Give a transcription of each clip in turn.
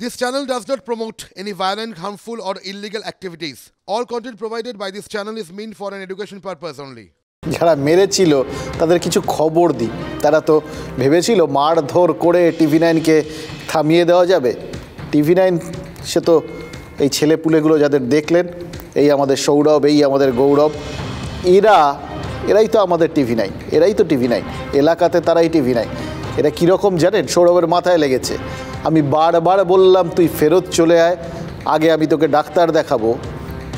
This channel does not promote any violent, harmful, or illegal activities. All content provided by this channel is meant for an education purpose only. যারা মেরেছিল তাদের কিছু খবর দিই। তারা তো ভেবেছিল মারধর করে টিভি9কে থামিয়ে দেওয়া যাবে। টিভি9 সে তো এই ছেলেপুলেগুলো যাদের দেখলেন, এই আমাদের সৌরভ, এই আমাদের গৌরব, এরাই তো আমাদের টিভি9, এরাই তো টিভি9 এলাকাতে, তারাই টিভি9। এরা কীরকম জানেন? সৌরভের মাথায় লেগেছে। আমি বারবার বললাম তুই ফেরত চলে আয়, আগে আমি তোকে ডাক্তার দেখাবো।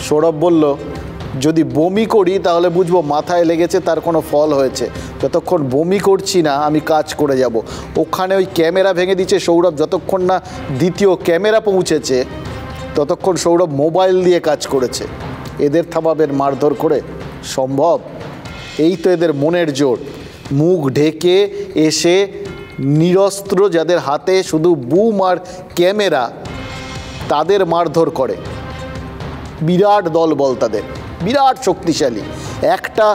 সৌরভ বলল যদি বমি করি তাহলে বুঝবো মাথায় লেগেছে, তার কোনো ফল হয়েছে। যতক্ষণ বমি করছি না আমি কাজ করে যাব। ওখানে ওই ক্যামেরা ভেঙে দিচ্ছে সৌরভ। যতক্ষণ না দ্বিতীয় ক্যামেরা পৌঁছেছে ততক্ষণ সৌরভ মোবাইল দিয়ে কাজ করেছে। এদের থামাবেন মারধর করে? সম্ভব? এই তো এদের মনের জোর। মুখ ঢেকে এসে নিরস্ত্র যাদের হাতে শুধু বুম আর ক্যামেরা, তাদের মারধর করে। বিরাট দলবল তাদের, বিরাট শক্তিশালী। একটা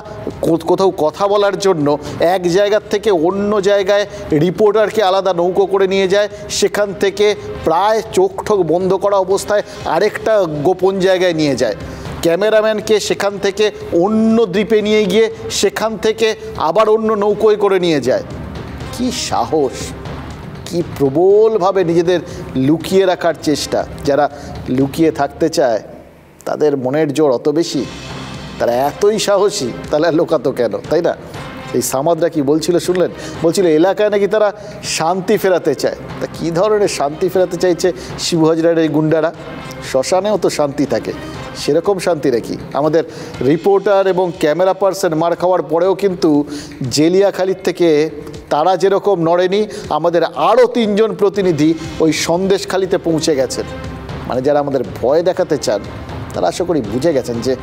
কোথাও কথা বলার জন্য এক জায়গার থেকে অন্য জায়গায় রিপোর্টারকে আলাদা নৌকো করে নিয়ে যায়, সেখান থেকে প্রায় চোখ ঠোক বন্ধ করা অবস্থায় আরেকটা গোপন জায়গায় নিয়ে যায়। ক্যামেরাম্যানকে সেখান থেকে অন্য দ্বীপে নিয়ে গিয়ে সেখান থেকে আবার অন্য নৌকোয় করে নিয়ে যায়। কি সাহস, কি প্রবলভাবে নিজেদের লুকিয়ে রাখার চেষ্টা। যারা লুকিয়ে থাকতে চায় তাদের মনের জোর অত বেশি, তারা এতই সাহসী, তাহলে আর লোকাতো কেন, তাই না? এই সামাদরা কি বলছিল শুনলেন? বলছিল এলাকায় নাকি তারা শান্তি ফেরাতে চায়। তা কী ধরনের শান্তি ফেরাতে চাইছে শিবু হাজরার এই গুন্ডারা? শ্মশানেও তো শান্তি থাকে, সেরকম শান্তি নাকি? আমাদের রিপোর্টার এবং ক্যামেরা পার্সন মার খাওয়ার পরেও কিন্তু জেলিয়াখালির থেকে তারা যেরকম নড়েনি, আমাদের আরও 3 জন প্রতিনিধি ওই সন্দেশখালিতে পৌঁছে গেছেন। মানে যারা আমাদের ভয় দেখাতে চান তারা আশা করি বুঝে গেছেন যে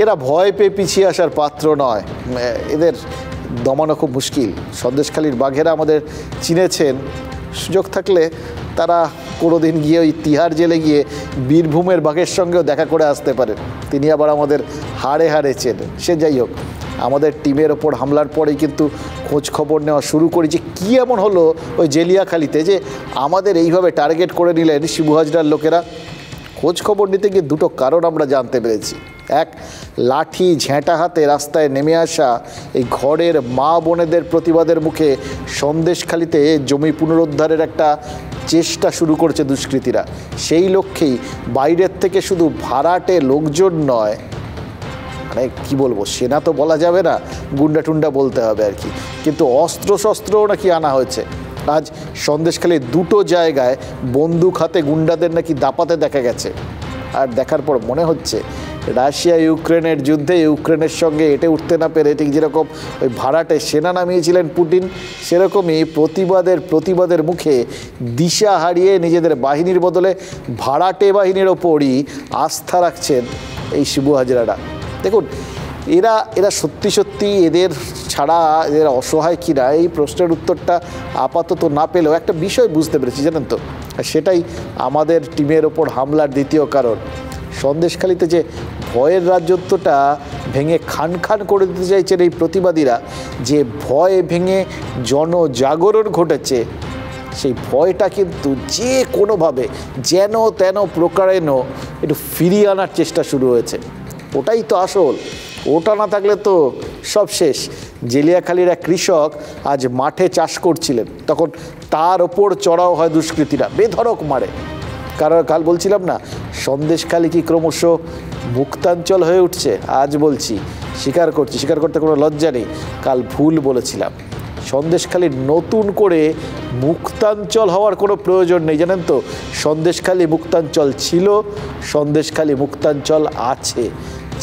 এরা ভয় পেয়ে পিছিয়ে আসার পাত্র নয়, এদের দমানো খুব মুশকিল। সন্দেশখালির বাঘেরা আমাদের চিনেছেন, সুযোগ থাকলে তারা কোনোদিন গিয়ে ওই তিহার জেলে গিয়ে বীরভূমের বাঘের সঙ্গেও দেখা করে আসতে পারেন। তিনি আবার আমাদের হাড়ে হাড়ে চেনেন। সে যাই হোক, আমাদের টিমের ওপর হামলার পরেই কিন্তু খোঁজ খবর নেওয়া শুরু করি যে কী এমন হলো ওই জেলিয়াখালিতে যে আমাদের এইভাবে টার্গেট করে নিলেন শিবু হাজরার লোকেরা। খোঁজ খবর নিতে গিয়ে দুটো কারণ আমরা জানতে পেরেছি। এক, লাঠি ঝেঁটা হাতে রাস্তায় নেমে আসা এই ঘরের মা বোনেদের প্রতিবাদের মুখে সন্দেশখালিতে জমি পুনরুদ্ধারের একটা চেষ্টা শুরু করেছে দুষ্কৃতীরা। সেই লক্ষ্যেই বাইরের থেকে শুধু ভাড়াটে লোকজন নয়, মানে কী বলবো, সেনা তো বলা যাবে না, গুন্ডা টুন্ডা বলতে হবে আর কি, কিন্তু অস্ত্রশস্ত্রও নাকি আনা হয়েছে। আজ সন্দেশখালির 2টো জায়গায় বন্দুক হাতে গুন্ডাদের নাকি দাপাতে দেখা গেছে। আর দেখার পর মনে হচ্ছে রাশিয়া ইউক্রেনের যুদ্ধে ইউক্রেনের সঙ্গে এটে উঠতে না পেরে ঠিক যেরকম ওই ভাড়াটে সেনা নামিয়েছিলেন পুতিন, সেরকমই প্রতিবাদের মুখে দিশা হারিয়ে নিজেদের বাহিনীর বদলে ভাড়াটে বাহিনীর ওপরই আস্থা রাখছেন এই শিবু হাজরারা। দেখুন, এরা সত্যি সত্যি এদের ছাড়া এদের অসহায় কিনা এই প্রশ্নের উত্তরটা আপাতত না পেলেও একটা বিষয় বুঝতে পেরেছি, জানেন তো, সেটাই আমাদের টিমের ওপর হামলার দ্বিতীয় কারণ। সন্দেশখালিতে যে ভয়ের রাজত্বটা ভেঙে খান খান করে দিতে চাইছেন এই প্রতিবাদীরা, যে ভয় ভেঙে জনজাগরণ ঘটেছে, সেই ভয়টা কিন্তু যে কোনোভাবে যেন তেন প্রকারেণ একটু ফিরিয়ে আনার চেষ্টা শুরু হয়েছে। ওটাই তো আসল। ওটা না থাকলে তো সব শেষ। জেলিয়াখালির এক কৃষক আজ মাঠে চাষ করছিলেন, তখন তার ওপর চড়াও হয় দুষ্কৃতীরা, বেধড়ক মারে। কারণ কাল বলছিলাম না সন্দেশখালি কি ক্রমশ মুক্তাঞ্চল হয়ে উঠছে? আজ বলছি, স্বীকার করতে কোনো লজ্জা নেই, কাল ভুল বলেছিলাম। সন্দেশখালি নতুন করে মুক্তাঞ্চল হওয়ার কোনো প্রয়োজন নেই, জানেন তো। সন্দেশখালি মুক্তাঞ্চল ছিল, সন্দেশখালি মুক্তাঞ্চল আছে।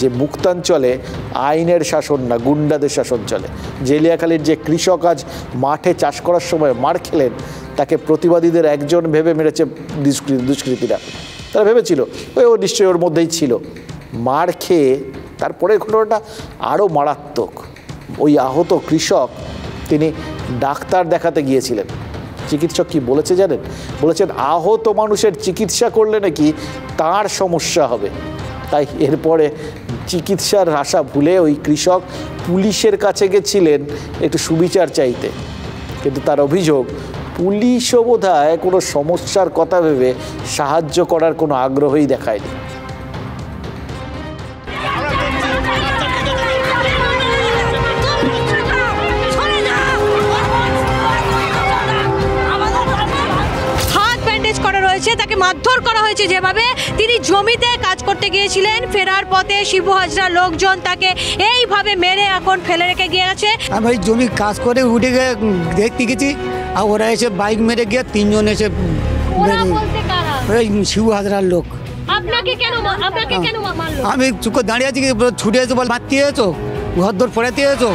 যে মুক্তাঞ্চলে আইনের শাসন না, গুন্ডাদের শাসন চলে। জেলিয়াখালির যে কৃষক আজ মাঠে চাষ করার সময় মার খেলেন, তাকে প্রতিবাদীদের একজন ভেবে মেরেছে দুষ্কৃতীরা। তারা ভেবেছিল ও নিশ্চয়ই ওর মধ্যেই ছিল। মার খেয়ে তারপরে ঘটনাটা আরও মারাত্মক। ওই আহত কৃষক তিনি ডাক্তার দেখাতে গিয়েছিলেন। চিকিৎসক কি বলেছে জানেন? বলেছেন আহত মানুষের চিকিৎসা করলে নাকি তার সমস্যা হবে। তাই এরপরে চিকিৎসার আশা ভুলে ওই কৃষক পুলিশের কাছে গেছিলেন একটু সুবিচার চাইতে। কিন্তু তার অভিযোগ পুলিশও বোধহয় কোনো সমস্যার কথা ভেবে সাহায্য করার কোনো আগ্রহই দেখায়নি। তাকে মারধর করা হয়েছে যেভাবে, তিনি জমিতে কাজ করতে গিয়েছিলেন, ফেরার পথে শিবু হাজরা লোকজন তাকে এইভাবে মেরে এখন ফেলে রেখে গিয়েছে। আমি ওই জমি কাজ করে উঠে গিয়ে দেখতে গেছি, আর ওরা এসে বাইক মেরে গিয়ে 3 জন এসে ওই শিবু হাজরার লোক। আপনাকে কেন মারলো? আমি চুপ করে দাঁড়িয়ে আছি, ছুটে এসে বল মারতে এসো, ঘর দর পড়াতে এসো,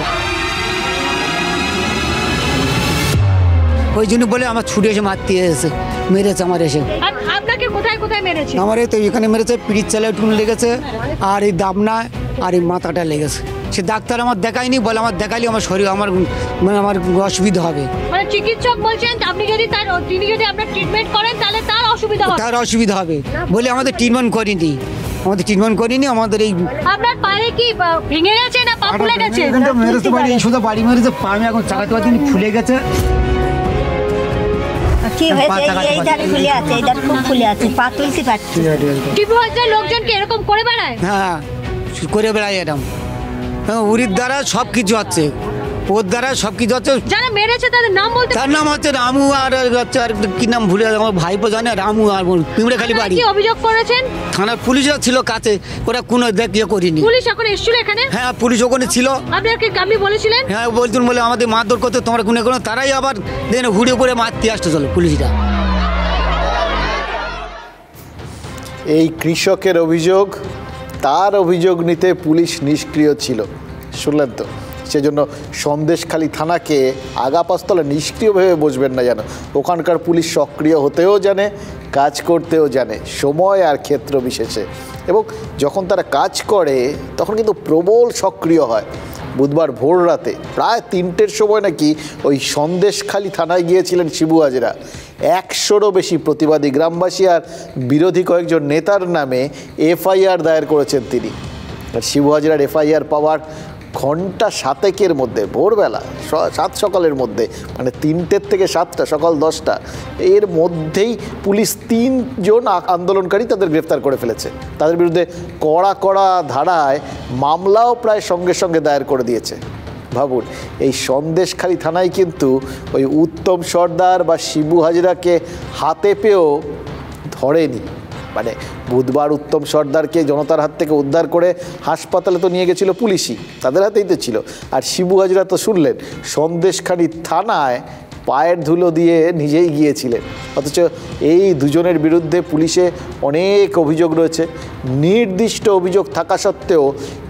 ওই জন্য বলে আমার ছুটে এসে মারতে এসে মেরেছে আমার এসে। আপনাকে কোথায় কোথায় মেরেছে? আমার এই তো এখানে মেরেছে, পিঠ চালায় টুন লেগেছে, আর এই দাবনায়, আর এই মাথাটা লেগেছে। সে ডাক্তার আমার দেখায়নি, বলে আমার দেখাইলে আমার শরীর আমার অসুবিধা হবে। মানে চিকিৎসক বলছেন তিনি যদি আপনার ট্রিটমেন্ট করেন তাহলে তার অসুবিধা হবে বলে আমাদের ট্রিটমেন্ট করিনি, আমাদের এই আপনার পায়ে কি ভেঙে গেছে না পা ফুলে গেছে? মেরেছে বাড়ি, শুধু বাড়ি মেরেছে, পা আমি এখন চাকাতে পারছি ফুলে গেছে। কি হয়েছে? এইটার ফুলে আছে, এইটার খুব ফুলে আছে, পা তুলতে পারছি। শিবু হাজরা লোকজন কি এরকম করে বেড়ায়? হ্যাঁ, করে বেড়ায় এরকম। উরির দ্বারা সব কিছু হচ্ছে, ওর দ্বারা সব কিছু হচ্ছে। যারা মেরেছে তাদের নাম বলতে? তার নাম হচ্ছে রামু, আর কি নাম ভুলে আমার ভাইপো জানে, রামু আর পিঁমড়েখালি বাড়ি। কি অভিযোগ করেছেন? থানার পুলিশও ছিল কাছে, ওরা কোনো দেখিয়ে করিনি। পুলিশ এখন এসেছিল এখানে? হ্যাঁ, পুলিশ ওখানে ছিল। আপনাকে আপনি বলেছিলেন? হ্যাঁ, বলতুন বলে আমাদের মারধর করতে, তোমরা কোনো তারাই আবার দেন ঘুরে ঘুরে মারতে আসতে চলো পুলিশরা। এই কৃষকের অভিযোগ, তার অভিযোগ নিতে পুলিশ নিষ্ক্রিয় ছিল, শুনলেন তো। সেজন্য সন্দেশখালী থানাকে আগাপাস্তলে নিষ্ক্রিয় ভেবে বসবেন না যেন। ওখানকার পুলিশ সক্রিয় হতেও জানে, কাজ করতেও জানে, সময় আর ক্ষেত্র বিশেষে। এবং যখন তারা কাজ করে তখন কিন্তু প্রবল সক্রিয় হয়। বুধবার ভোর রাতে প্রায় 3টের সময় নাকি ওই সন্দেশখালী থানায় গিয়েছিলেন শিবু হাজরা। 100রও বেশি প্রতিবাদী গ্রামবাসী আর বিরোধী কয়েকজন নেতার নামে এফআইআর দায়ের করেছেন তিনি। আর শিবু হাজরার এফআইআর পাওয়ার ঘন্টা 7 মধ্যে, ভোরবেলা 7 সকালের মধ্যে, মানে 3টের থেকে 7টা, সকাল 10টা, এর মধ্যেই পুলিশ 3 জন আন্দোলনকারী তাদের গ্রেফতার করে ফেলেছে। তাদের বিরুদ্ধে কড়া কড়া ধারায় মামলাও প্রায় সঙ্গে সঙ্গে দায়ের করে দিয়েছে। ভাবুন, এই সন্দেশখালী থানায় কিন্তু ওই উত্তম সর্দার বা শিবু হাজরাকে হাতে পেয়েও ধরেনি। মানে বুধবার উত্তম সর্দারকে জনতার হাত থেকে উদ্ধার করে হাসপাতালে তো নিয়ে গেছিল পুলিশই, তাদের হাতেই তো ছিল। আর শিবু হাজরা তো শুনলেন সন্দেশখালী থানায় পায়ের ধুলো দিয়ে নিজেই গিয়েছিলেন। অথচ এই দুজনের বিরুদ্ধে পুলিশে অনেক অভিযোগ রয়েছে। নির্দিষ্ট অভিযোগ থাকা সত্ত্বেও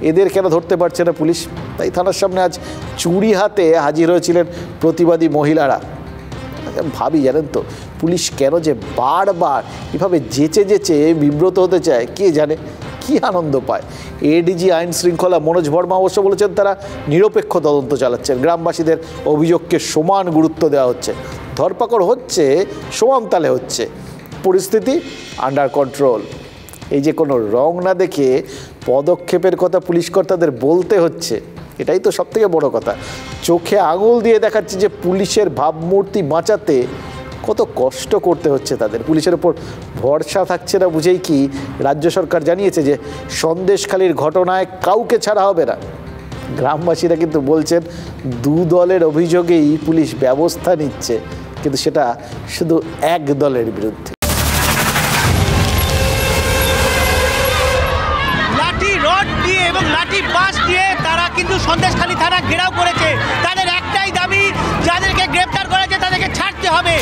এদের কেন ধরতে পারছে না পুলিশ? তাই থানার সামনে আজ চুরি হাতে হাজির হয়েছিলেন প্রতিবাদী মহিলারা। ভাবি, জানেন তো, পুলিশ কেন যে বারবার এভাবে যেচে যেচে বিব্রত হতে চায়, কে জানে, কি আনন্দ পায়। এডিজি আইন শৃঙ্খলা মনোজ বর্মা অবশ্য বলেছেন তারা নিরপেক্ষ তদন্ত চালাচ্ছেন, গ্রামবাসীদের অভিযোগকে সমান গুরুত্ব দেওয়া হচ্ছে, ধরপাকড় হচ্ছে, সমান তালে হচ্ছে, পরিস্থিতি আন্ডার কন্ট্রোল। এই যে কোনো রং না দেখে পদক্ষেপের কথা পুলিশ কর্তাদের বলতে হচ্ছে, এটাই তো সবথেকে বড় কথা। চোখে আঙুল দিয়ে দেখাচ্ছে যে পুলিশের ভাবমূর্তি বাঁচাতে কত কষ্ট করতে হচ্ছে তাদের। পুলিশের ওপর ভরসা থাকছে না বুঝেই কি রাজ্য সরকার জানিয়েছে যে সন্দেশখালীর ঘটনায় কাউকে ছাড়া হবে না। গ্রামবাসীরা কিন্তু বলছেন 2 দলের অভিযোগেই পুলিশ ব্যবস্থা নিচ্ছে, কিন্তু সেটা শুধু এক দলের বিরুদ্ধে। লাঠি রড দিয়ে এবং লাঠি বাঁশ দিয়ে তারা কিন্তু সন্দেশখালী থানা ঘেরাও করেছে। তাদের একটাই দাবি, যাদেরকে গ্রেপ্তার করেছে তাদেরকে ছাড়তে হবে।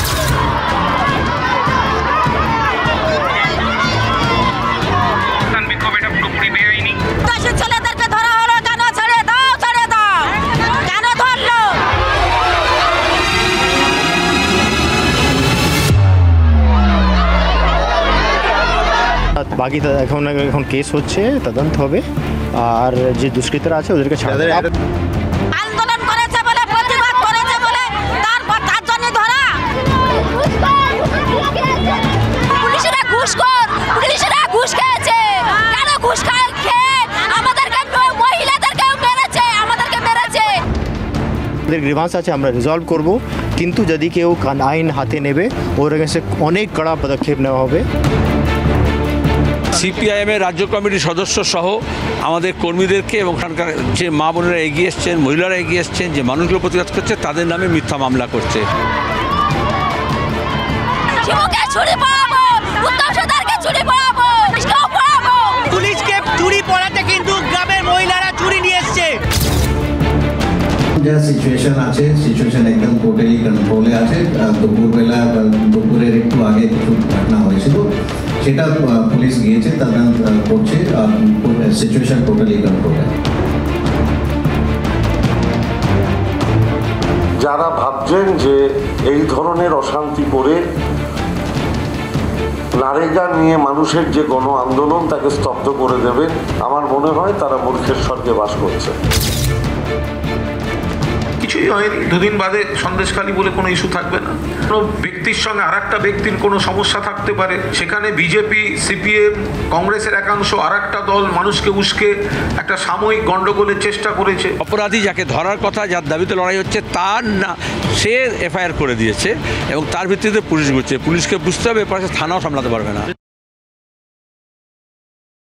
ছেলেদেরকে ধরা হলো কেন? ছেড়ে দাও, ছেড়ে দাও, কেন ধরলো? বাকি এখন কেস হচ্ছে, তদন্ত হবে, আর যে দুষ্কৃতরা আছে ওদেরকে ছাড়া দেবে। আন্দোলন করেছে বলে, প্রতিবাদ করেছে বলে তারপর তার জন্য ধরা? পুলিশেরা ঘুষখোর, পুলিশেরা ঘুষ খেয়েছে। কেন ঘুষ খেয়ে আমাদেরকে, মহিলাদেরকেও মেরেছে, আমাদেরকে মেরেছে। ওদের গ্রিভান্স আছে, আমরা রিজলভ করব, কিন্তু যদি কেউ আইন হাতে নেবে ওর এগেন্সে অনেক কড়া পদক্ষেপ নেওয়া হবে। সিপিআইএমের রাজ্য কমিটির সদস্য সহ আমাদের কর্মীদেরকে এবং ওখানকার যে মা বোনেরা এগিয়ে এসছেন, মহিলারা এগিয়ে এসছেন, যে মানুষগুলো প্রতিবাদ করছে তাদের নামে মিথ্যা মামলা করছে। পুলিশকে চুরি পড়াতে কিন্তু গ্রামের মহিলারা চুরি নিয়ে এসছে। যা সিচুয়েশন আছে, সিচুয়েশন একদম টোটালি কন্ট্রোলে আছে। দুপুরবেলা বা দুপুরের একটু আগে কিছু ঘটনা হয়েছিল, সেটা পুলিশ গিয়েছে তদন্ত করছে, আর সিচুয়েশন টোটালি কন্ট্রোলে। যারা ভাবছেন যে এই ধরনের অশান্তি করে নারেগা নিয়ে মানুষের যে গণ আন্দোলন তাকে স্তব্ধ করে দেবেন, আমার মনে হয় তারা মূর্খের স্বর্গে বাস করছে। কিছুই হয়নি, দুদিন বাদে সন্দেশখালী বলে কোনো ইস্যু থাকবে না। কোনো ব্যক্তির সঙ্গে আর একটা ব্যক্তির কোনো সমস্যা থাকতে পারে, সেখানে বিজেপি, সিপিএম, কংগ্রেসের একাংশ আর একটা দল মানুষকে উস্কে একটা সাময়িক গণ্ডগোলের চেষ্টা করেছে। অপরাধী যাকে ধরার কথা, যার দাবিতে লড়াই হচ্ছে, তার না সে এফআইআর করে দিয়েছে এবং তার ভিত্তিতে পুলিশ বুঝছে। পুলিশকে বুঝতে হবে, এরপর থানাও সামলাতে পারবে না।